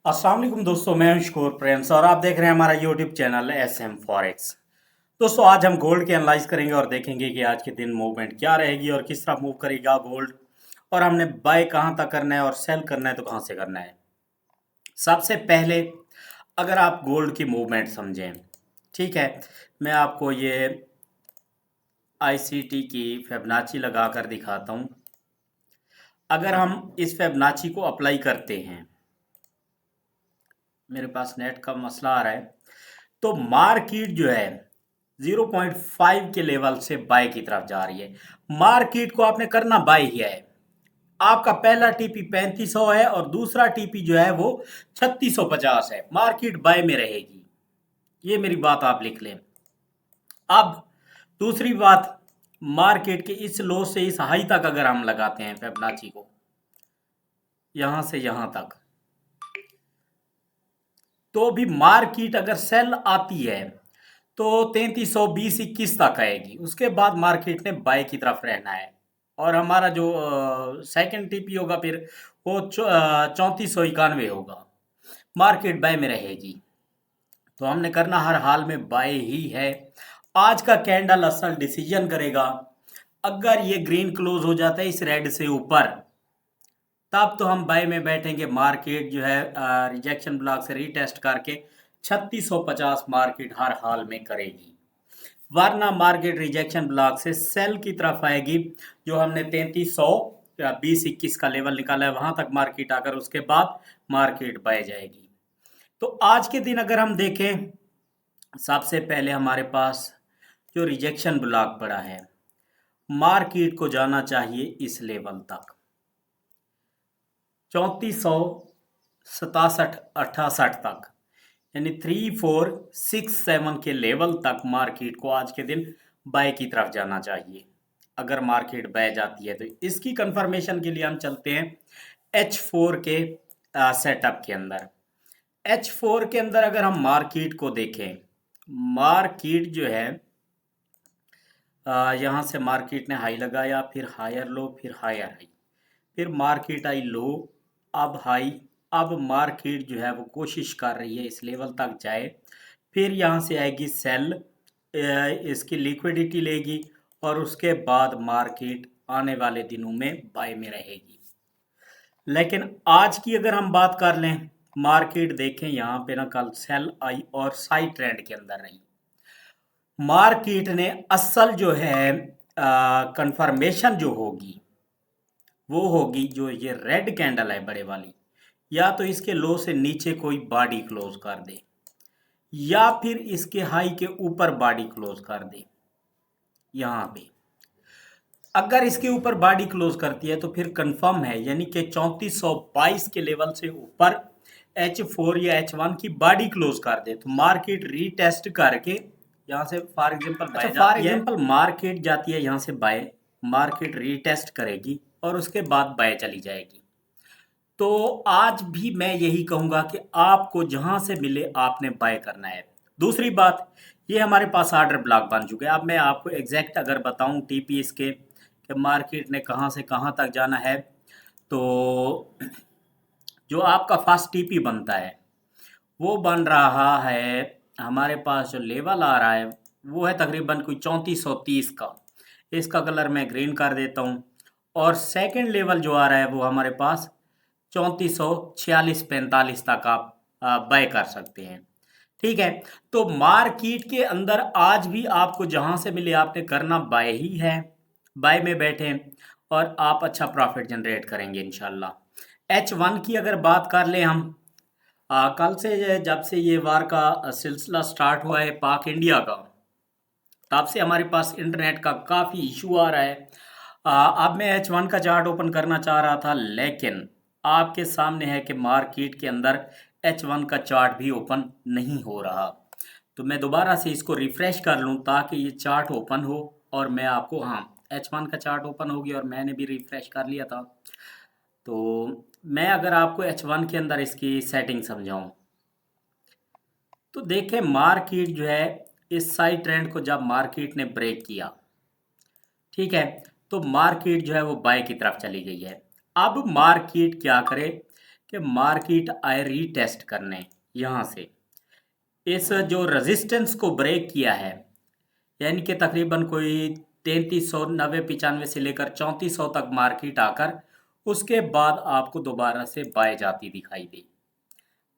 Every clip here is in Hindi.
अस्सलाम वालेकुम दोस्तों, मैं हूं शकूर प्रिंस और आप देख रहे हैं हमारा YouTube channel S M Forex. दोस्तों, आज हम गोल्ड के एनालाइज करेंगे और देखेंगे कि आज के दिन मूवमेंट क्या रहेगी और किस तरह मूव करेगा गोल्ड, और हमने बाय कहां तक करना है और सेल करना है तो कहां से करना है। सबसे पहले अगर आप गोल्ड की मूवमेंट समझें, ठीक है, मैं आपको ये आईसीटी की फिबोनाची लगा कर दिखाता हूं। अगर हम इस फिबोनाची को अप्लाई करते हैं, मेरे पास नेट का मसला आ रहा है, तो मार्केट जो है 0.5 के लेवल से बाय की तरफ जा रही है। मार्केट को आपने करना बाय ही है। आपका पहला टीपी 3500 है और दूसरा टीपी जो है वो 3650 है। मार्केट बाय में रहेगी, ये मेरी बात आप लिख लें। अब दूसरी बात, मार्केट के इस लो से इस हाई तक अगर हम लगाते हैं फिबोनाची को, यहां से यहां तक, तो भी मार्केट अगर सेल आती है तो 3320-21 तक आएगी। उसके बाद मार्केट ने बाय की तरफ रहना है और हमारा जो सेकंड टीपी होगा फिर वो 3491 होगा। मार्केट बाय में रहेगी, तो हमने करना हर हाल में बाय ही है। आज का कैंडल असल डिसीजन करेगा। अगर ये ग्रीन क्लोज हो जाता है इस रेड से ऊपर, तब तो हम बाय में बैठेंगे। मार्केट जो है रिजेक्शन ब्लॉक से रीटेस्ट करके 3650 मार्केट हर हाल में करेगी, वरना मार्केट रिजेक्शन ब्लॉक से सेल की तरफ आएगी। जो हमने 3320-21 का लेवल निकाला है वहां तक मार्केट आकर उसके बाद मार्केट बाय जाएगी। तो आज के दिन अगर हम देखें, सबसे पहले हमारे पास जो रिजेक्शन ब्लॉक पड़ा है, मार्केट को जाना चाहिए इस लेवल तक 3467-68 तक, यानी 3467 के लेवल तक मार्केट को आज के दिन बाय की तरफ जाना चाहिए। अगर मार्केट बाय जाती है तो इसकी कंफर्मेशन के लिए हम चलते हैं H4 के सेटअप के अंदर। H4 के अंदर अगर हम मार्केट को देखें, मार्केट जो है यहाँ से मार्केट ने हाई लगाया, फिर हायर लो, फिर हायर हाई, फिर मार्केट आई लो, अब हाई। अब मार्केट जो है वो कोशिश कर रही है इस लेवल तक जाए, फिर यहाँ से आएगी सेल, इसकी लिक्विडिटी लेगी और उसके बाद मार्केट आने वाले दिनों में बाय में रहेगी। लेकिन आज की अगर हम बात कर लें, मार्केट देखें यहाँ पे ना, कल सेल आई और साइड ट्रेंड के अंदर रही। मार्केट ने असल जो है कंफर्मेशन जो होगी वो होगी जो ये रेड कैंडल है बड़े वाली, या तो इसके लो से नीचे कोई बॉडी क्लोज कर दे या फिर इसके हाई के ऊपर बॉडी क्लोज कर दे। यहाँ पे अगर इसके ऊपर बॉडी क्लोज करती है तो फिर कंफर्म है, यानी कि 3422 के लेवल से ऊपर H4 या H1 की बॉडी क्लोज कर दे तो मार्केट रीटेस्ट करके यहाँ से फॉर एग्जांपल मार्केट जाती है यहाँ से बाय, मार्केट रीटेस्ट करेगी और उसके बाद बाय चली जाएगी। तो आज भी मैं यही कहूंगा कि आपको जहां से मिले आपने बाय करना है। दूसरी बात, ये हमारे पास ऑर्डर ब्लॉक बन चुके हैं। अब मैं आपको एग्जैक्ट अगर बताऊं टीपी इसके कि मार्केट ने कहां से कहां तक जाना है, तो जो आपका फर्स्ट टीपी बनता है वो बन रहा है, हमारे पास जो लेवल आ रहा है वो है तकरीबन कोई 3430 का। इसका कलर मैं ग्रीन कर देता हूँ। और सेकंड लेवल जो आ रहा है वो हमारे पास 3446-45 तक आप बाय कर सकते हैं। ठीक है, तो मार्केट के अंदर आज भी आपको जहां से मिले आपने करना बाय ही है। बाय में बैठे और आप अच्छा प्रॉफिट जनरेट करेंगे इंशाल्लाह। H1 की अगर बात कर लें हम, कल से जब से ये वार का सिलसिला स्टार्ट हुआ है पाक इंडिया का, तब से हमारे पास इंटरनेट का काफ़ी इशू आ रहा है। अब मैं H1 का चार्ट ओपन करना चाह रहा था, लेकिन आपके सामने है कि मार्केट के अंदर H1 का चार्ट भी ओपन नहीं हो रहा। तो मैं दोबारा से इसको रिफ्रेश कर लूँ ताकि ये चार्ट ओपन हो और मैं आपको, हाँ, H1 का चार्ट ओपन हो गया और मैंने भी रिफ्रेश कर लिया था। तो मैं अगर आपको H1 के अंदर इसकी सेटिंग समझाऊं, तो देखें मार्केट जो है इस साइड ट्रेंड को जब मार्केट ने ब्रेक किया, ठीक है, तो मार्केट जो है वो बाय की तरफ चली गई है। अब मार्केट क्या करे कि मार्केट आए रीटेस्ट करने यहाँ से इस जो रेजिस्टेंस को ब्रेक किया है, यानी कि तकरीबन कोई 3390-95 से लेकर 3400 तक मार्केट आकर उसके बाद आपको दोबारा से बाय जाती दिखाई दी।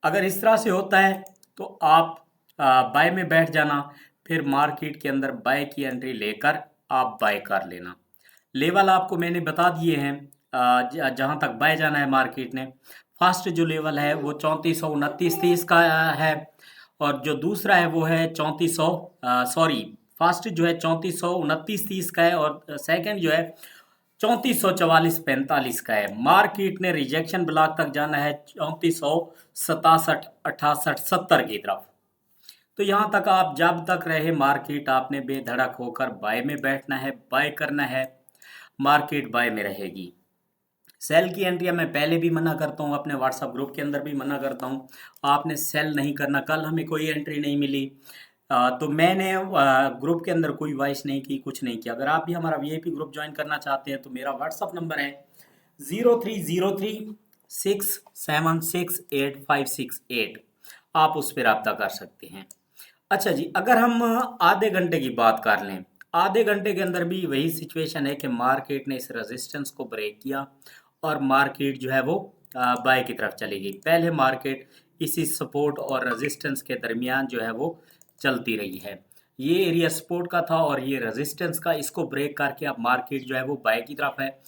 अगर इस तरह से होता है तो आप बाय में बैठ जाना, फिर मार्केट के अंदर बाय की एंट्री लेकर आप बाय कर लेना। लेवल आपको मैंने बता दिए हैं जहाँ तक बाय जाना है मार्केट ने। फर्स्ट जो लेवल है वो 3429-30 का है, और जो दूसरा है वो है 3400 सॉरी फर्स्ट जो है 3429-30 का है, और सेकंड जो है 3444-45 का है। मार्केट ने रिजेक्शन ब्लॉक तक जाना है 3467, 68, 70 की तरफ। तो यहाँ तक आप जब तक रहे मार्केट आपने बेधड़क होकर बाय में बैठना है, बाय करना है, मार्केट बाय में रहेगी। सेल की एंट्रियां मैं पहले भी मना करता हूँ, अपने व्हाट्सएप ग्रुप के अंदर भी मना करता हूँ, आपने सेल नहीं करना। कल हमें कोई एंट्री नहीं मिली तो मैंने ग्रुप के अंदर कोई वॉइस नहीं की, कुछ नहीं किया। अगर आप भी हमारा वीआईपी ग्रुप ज्वाइन करना चाहते हैं तो मेरा व्हाट्सएप नंबर है 0303676858, आप उस पर रब्ता कर सकते हैं। अच्छा जी, अगर हम आधे घंटे की बात कर लें, आधे घंटे के अंदर भी वही सिचुएशन है कि मार्केट ने इस रेजिस्टेंस को ब्रेक किया और मार्केट जो है वो बाय की तरफ चली गई। पहले मार्केट इसी सपोर्ट और रेजिस्टेंस के दरमियान जो है वो चलती रही है। ये एरिया सपोर्ट का था और ये रेजिस्टेंस का, इसको ब्रेक करके अब मार्केट जो है वो बाय की तरफ है।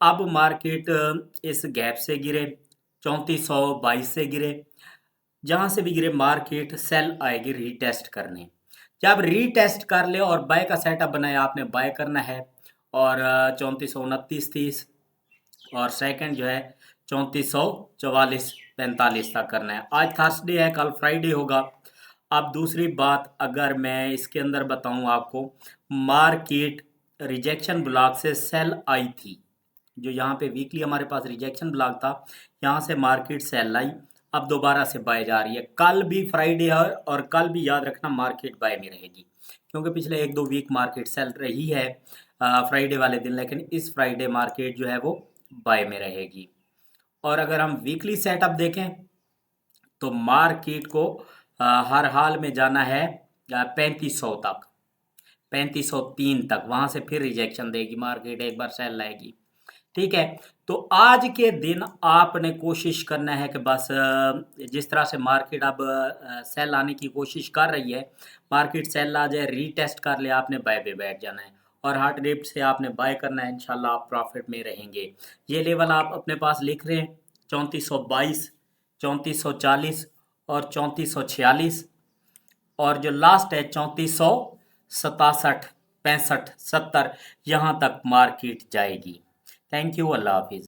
अब मार्केट इस गैप से गिरे, 3422 से गिरे, जहां से भी गिरे मार्केट सेल आएगी रीटेस्ट करने। जब रीटेस्ट कर ले और बाय का सेटअप बनाया, आपने बाय करना है, और 3429-30 और सेकंड जो है 3444-45 तक करना है। आज थर्सडे है, कल फ्राइडे होगा। अब दूसरी बात अगर मैं इसके अंदर बताऊं आपको, मार्केट रिजेक्शन ब्लॉक से सेल आई थी, जो यहाँ पे वीकली हमारे पास रिजेक्शन ब्लॉक था, यहाँ से मार्केट सेल आई, अब दोबारा से बाय जा रही है। कल भी फ्राइडे है और कल भी याद रखना मार्केट बाय में रहेगी, क्योंकि पिछले 1-2 वीक मार्केट सेल रही है फ्राइडे वाले दिन, लेकिन इस फ्राइडे मार्केट जो है वो बाय में रहेगी। और अगर हम वीकली सेटअप देखें तो मार्केट को हर हाल में जाना है 3500 तक, 3503 तक, वहां से फिर रिजेक्शन देगी मार्केट, एक बार सेल लाएगी। ठीक है, तो आज के दिन आपने कोशिश करना है कि बस जिस तरह से मार्केट अब सेल आने की कोशिश कर रही है, मार्केट सेल आ जाए, रीटेस्ट कर ले, आपने बाय पे बैठ जाना है और हार्ड रेट से आपने बाय करना है। इंशाल्लाह आप प्रॉफिट में रहेंगे। ये लेवल आप अपने पास लिख रहे हैं 3422, 3440 और 3446, और जो लास्ट है 3467, 65, 70, यहाँ तक मार्केट जाएगी। थैंक यू, अल्लाह हाफिज़।